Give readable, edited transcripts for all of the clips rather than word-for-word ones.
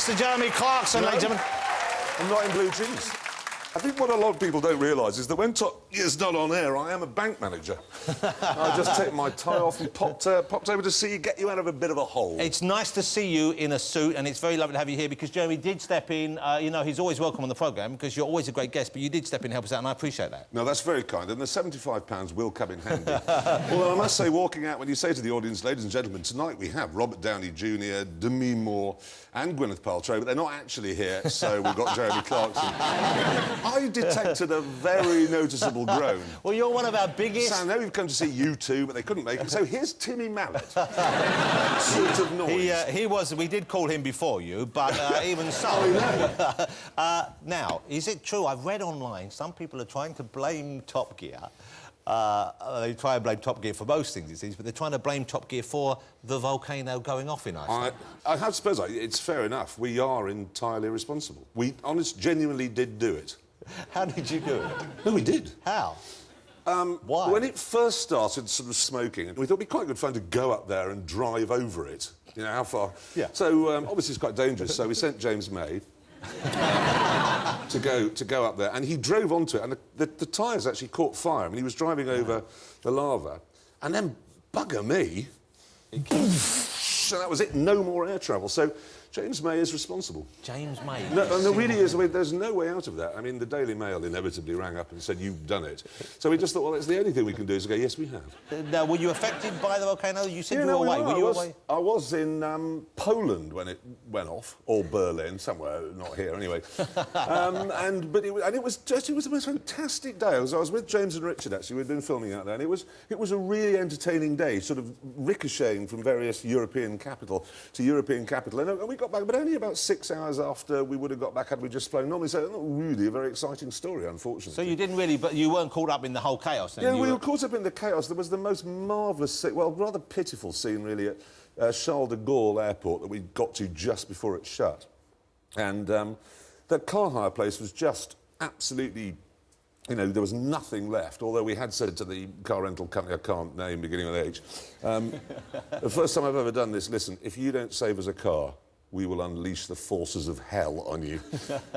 Mr. Jeremy Clarkson, ladies and gentlemen. I'm not in blue jeans. I think what a lot of people don't realise is that when Top Gear's not on air, I am a bank manager. I just take my tie off and popped over to see you, get you out of a bit of a hole. It's nice to see you in a suit, and it's very lovely to have you here because Jeremy did step in. You know, he's always welcome on the programme because you're always a great guest, but you did step in and help us out, and I appreciate that. No, that's very kind, and the £75 will come in handy. Although I must say, walking out, when you say to the audience, ladies and gentlemen, tonight we have Robert Downey Jr., Demi Moore and Gwyneth Paltrow, but they're not actually here, so we've got Jeremy Clarkson. I detected a very noticeable groan. Well, you're one of our biggest... So I know you've come to see U2, but they couldn't make it, so here's Timmy Mallet. Sort of noise. He was... We did call him before you, but even so... Oh, no. Now, is it true? I've read online some people are trying to blame Top Gear. They try and blame Top Gear for most things, it seems, but they're trying to blame Top Gear for the volcano going off in Iceland. I have to suppose it's fair enough. We are entirely responsible. We, genuinely did do it. How did you do it? No, we did. How? Why? When it first started sort of smoking, we thought it'd be quite good fun to go up there and drive over it. You know, how far? Yeah. So, obviously it's quite dangerous, so we sent James May to go up there, and he drove onto it, and the tyres actually caught fire. I mean, he was driving over the lava, and then, bugger me, so that was it, no more air travel. So James May is responsible. James May? No, and there really is. I mean, there's no way out of that. I mean, the Daily Mail inevitably rang up and said, you've done it. So we just thought, well, it's the only thing we can do is go, yes, we have. Now, were you affected by the volcano? You said you were away. Were you away? I was in Poland when it went off, or Berlin, somewhere, not here anyway. But it was the most fantastic day. I was with James and Richard, actually. We'd been filming out there, and it was a really entertaining day, sort of ricocheting from various European capital to European capital. And we got back, but only about 6 hours after we would have got back had we just flown normally. So not really a very exciting story, unfortunately. So you didn't really, but you weren't caught up in the whole chaos then? Yeah, we were caught up in the chaos. There was the most marvellous, well, rather pitiful scene, really, at Charles de Gaulle Airport that we got to just before it shut. And that car hire place was just absolutely... You know, there was nothing left, although we had said to the car rental company, I can't name, beginning with H, the first time I've ever done this, listen, if you don't save us a car, we will unleash the forces of hell on you.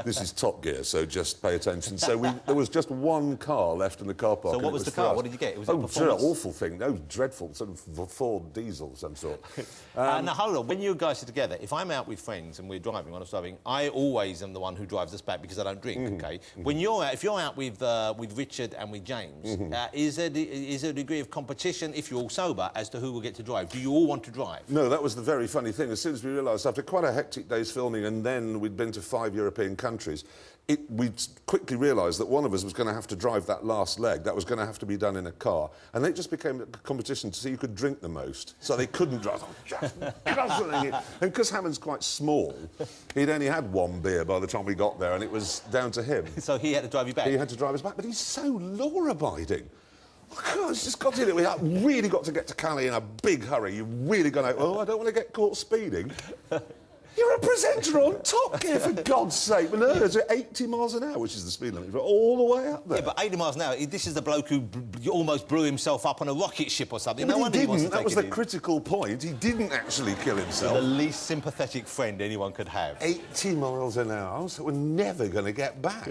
This is Top Gear, so just pay attention. So there was just one car left in the car park. So what was the car? What did you get? It was a performance? Awful thing. No, dreadful. Sort of Ford diesel of some sort. Now, hold on. When you guys are together, if I'm out with friends and we're driving, when I'm driving, I always am the one who drives us back because I don't drink, OK? When you're out, if you're out with Richard and with James, is there a degree of competition, if you're all sober, as to who will get to drive? Do you all want to drive? No, that was the very funny thing. As soon as we realised, after quite a hectic day's filming, and then we'd been to 5 European countries, we quickly realised that one of us was going to have to drive that last leg. That was going to have to be done in a car. And it just became a competition to see who could drink the most. So they couldn't drive. Just guzzling it. And because Hammond's quite small, he'd only had one beer by the time we got there, and it was down to him. So he had to drive you back? He had to drive us back, but he's so law-abiding. God, it's just got to do it. We have really got to get to Calais in a big hurry. You've really got to... Oh, I don't want to get caught speeding. You're a presenter on Top Gear, for God's sake. But no, it's 80 miles an hour, which is the speed limit, all the way up there. Yeah, but 80 miles an hour, this is the bloke who almost blew himself up on a rocket ship or something. Yeah, no wonder he wants to that was the critical point. He didn't actually kill himself. The least sympathetic friend anyone could have. 80 miles an hour, so we're never going to get back.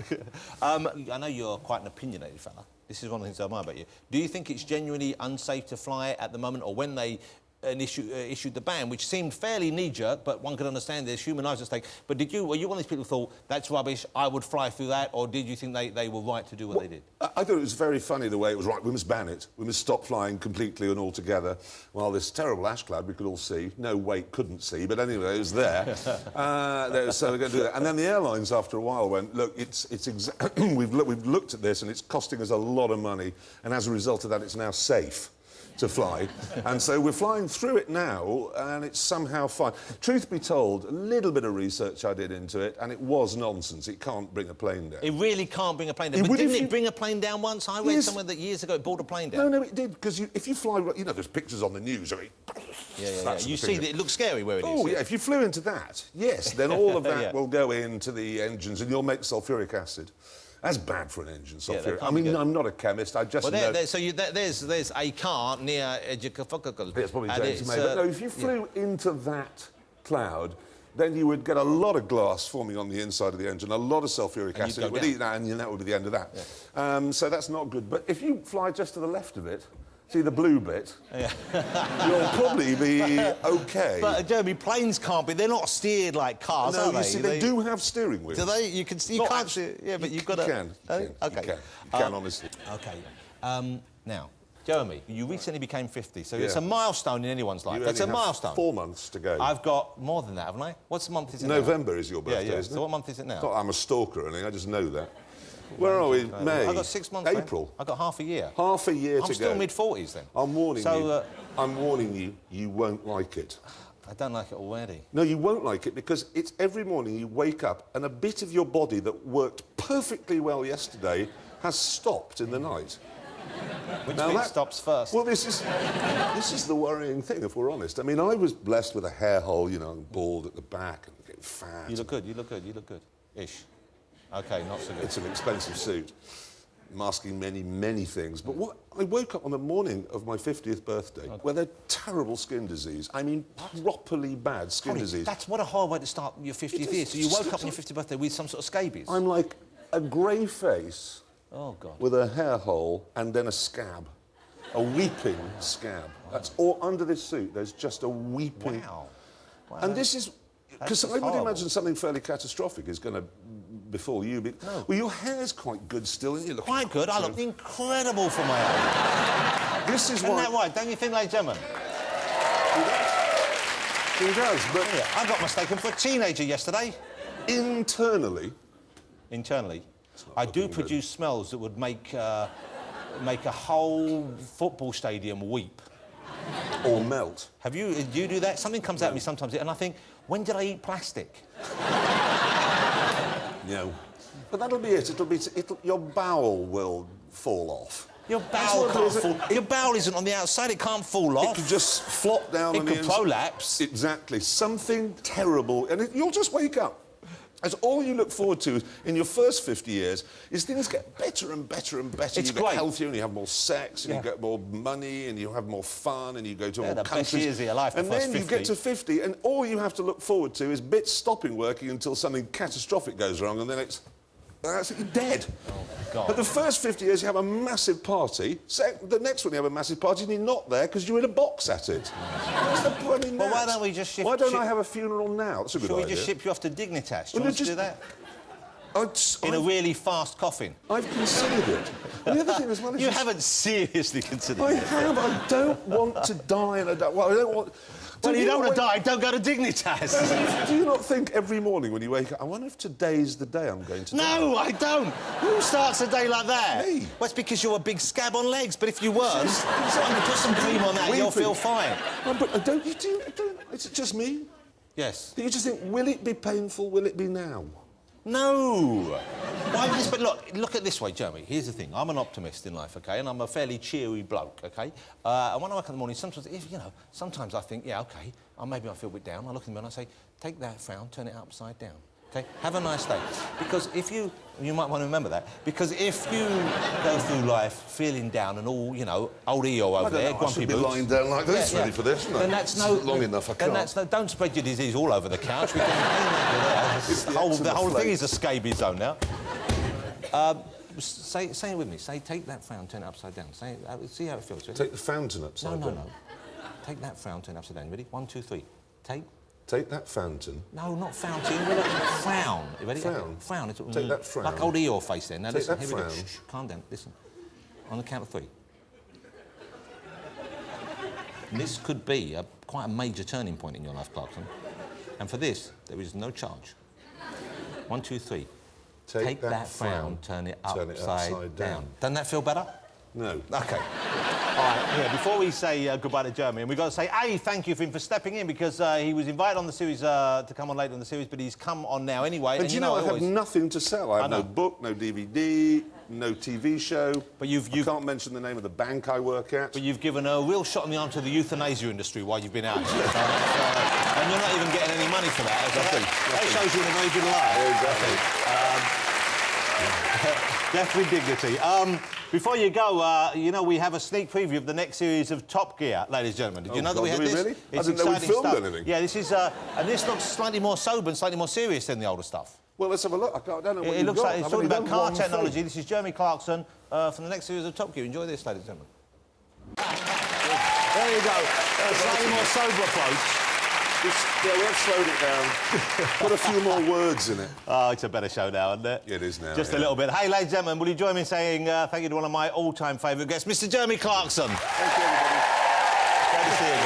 I know you're quite an opinionated fella. This is one of the things I admire about you. Do you think it's genuinely unsafe to fly at the moment, or when they... issued the ban, which seemed fairly knee-jerk, but one could understand there's human lives at stake. But were you one of these people who thought, that's rubbish, I would fly through that, or did you think they were right to do what they did? I thought it was very funny the way it was right. We must ban it. We must stop flying completely and altogether. Well, this terrible ash cloud we could all see. No, wait, couldn't see, but anyway, it was there. So we're going to do that. And then the airlines, after a while, went, look, we've looked at this, and it's costing us a lot of money, and as a result of that, it's now safe to fly. And so we're flying through it now, and it's somehow fine. Truth be told, a little bit of research I did into it, and it was nonsense. It can't bring a plane down. It really can't bring a plane down. But didn't it bring a plane down once? I read somewhere that years ago it brought a plane down. No, it did, because if you fly... You know, there's pictures on the news of it. Yeah. You see that it looks scary where it is. Oh, yeah, if you flew into that, yes, then all of that will go into the engines, and you'll make sulfuric acid. That's bad for an engine, sulfuric. I mean, I'm not a chemist, I just know... there's a car near... It's probably James May, but no, if you flew into that cloud, then you would get a lot of glass forming on the inside of the engine, a lot of sulfuric And acid. you'd It would go eat that, and that would be the end of that. Yeah. So that's not good. But if you fly just to the left of it, see the blue bit, you'll probably be OK. But, Jeremy, planes can't be... They're not steered like cars, no, are they? you see, they do have steering wheels. Do they? You can see... You can't see it. Yeah, but you've got to... You can. OK. You can, honestly. OK. Now, Jeremy, you recently became 50, so it's a milestone in anyone's life. That's a milestone. 4 months to go. I've got more than that, haven't I? What's month is it November now? is your birthday, isn't it? So what month is it now? Not I'm a stalker or anything, I just know that. Where are we? May? I've got 6 months, April. I've got half a year. Half a year to go. I'm still mid-40s, then. I'm warning you. I'm warning you, you won't like it. I don't like it already. No, you won't like it because it's every morning you wake up and a bit of your body that worked perfectly well yesterday has stopped in the night. Which bit stops first? Well, this is the worrying thing, if we're honest. I mean, I was blessed with a hair hole, you know, and bald at the back and getting fat. You look good, you look good, you look good. Ish. OK, not so good. It's an expensive suit, masking many, many things. But what I woke up on the morning of my 50th birthday with a terrible skin disease. I mean, properly bad skin disease. That's what a hard way to start your 50th year. So you woke up on your 50th birthday with some sort of scabies? I'm like a grey face with a hair hole and then a scab. A weeping scab. That's all under this suit. There's just a weeping... Wow. And this is... Because I would imagine something fairly catastrophic is going to befall you. No. Well, your hair's quite good still, isn't it? Quite good. I look incredible for my age. This is Isn't that right? Don't you think, ladies and gentlemen? He does, but... Yeah, I got mistaken for a teenager yesterday. Internally, I do produce smells that would make a whole football stadium weep. or melt. Do you do that? Something comes at me sometimes, and I think, when did I eat plastic? No. But that'll be it. Your bowel will fall off. Your bowel can't fall... Your bowel isn't on the outside, it can't fall off. It could just flop down on the inside. It could prolapse. Exactly. Something terrible. And you'll just wake up. As all you look forward to in your first 50 years is things get better and better and better. It's you get great. healthier and you have more sex and you get more money and you have more fun and you go to more the countries. best years of your life, and the first then you 50. get to 50 and all you have to look forward to is bits stopping working until something catastrophic goes wrong and then that's it, you're dead. Oh, God. But the first 50 years, you have a massive party. The next one, you have a massive party, and you're not there because you're in a box at it. What's the point in that? Well, why don't we just shift... Why don't I have a funeral now? That's a good idea. Should we just ship you off to Dignitas? Do you want to do that? In a really fast coffin? I've considered it. And the other thing as well is... You haven't seriously considered it. I have. I don't want to die in a... Well, I don't want... Well, you don't want to die, don't go to Dignitas. Do you not think every morning when you wake up, I wonder if today's the day I'm going to die? No, I don't. Who starts a day like that? Me. Well, it's because you're a big scab on legs, but if you weren't, put some cream on that, you'll feel fine. No, but don't you do... Is it just me? Yes. Do you just think, will it be painful, will it be now? No. Why this? But look at it this way, Jeremy. Here's the thing. I'm an optimist in life, OK, and I'm a fairly cheery bloke, OK. And when I wake up in the morning, sometimes I think, yeah, OK, maybe I feel a bit down. I look in the mirror and I say, take that frown, turn it upside down. OK, have a nice day. Because if you might want to remember that, because if you go through life feeling down and all, old EO over there, grumpy I should be boots, lying down like this, ready for this, shouldn't I? Then that's long enough, I can't. Don't spread your disease all over the couch. We can the whole thing is a scabies zone now. Say it with me. Say, take that frown, turn it upside down. Say, see how it feels. Ready? Take the fountain upside down. No. Take that frown, turn it upside down. Ready? 1, 2, 3. Take that fountain. No, not fountain. Frown. You ready? Frown. Frown. Take that frown. Like old Eeyore face there. Now take listen. that Here we go. frown. Shh, calm down. Listen. On the count of 3. And this could be quite a major turning point in your life, Clarkson. And for this, there is no charge. 1, 2, 3. Take that frown, turn it upside down. Doesn't that feel better? No. OK. All right, before we say goodbye to Jeremy, and we've got to say, thank you for him for stepping in, because he was invited on the series to come on later on the series, but he's come on now anyway. And you know, I have nothing to sell. I have no book, no DVD, no TV show. But I can't mention the name of the bank I work at. But you've given a real shot in the arm to the euthanasia industry while you've been out here. And you're not even getting any money for that. Nothing. That shows you in a very good light. Yeah, exactly. Death with dignity. Before you go, you know, we have a sneak preview of the next series of Top Gear, ladies and gentlemen. Did you know that we had do we this? really? It's I didn't know we exciting filmed stuff. anything. Yeah, this is... and this looks slightly more sober and slightly more serious than the older stuff. Well, let's have a look. I don't know what It you've looks got. like it's I've talking only about done car one technology. thing. This is Jeremy Clarkson from the next series of Top Gear. Enjoy this, ladies and gentlemen. There you go. A slightly more sober approach. Yeah, we have slowed it down. Put a few more words in it. Oh, it's a better show now, isn't it? It is now, Just a yeah. little bit. Hey, ladies and gentlemen, will you join me in saying thank you to one of my all-time favourite guests, Mr. Jeremy Clarkson? Thank you, everybody. Great to see you again.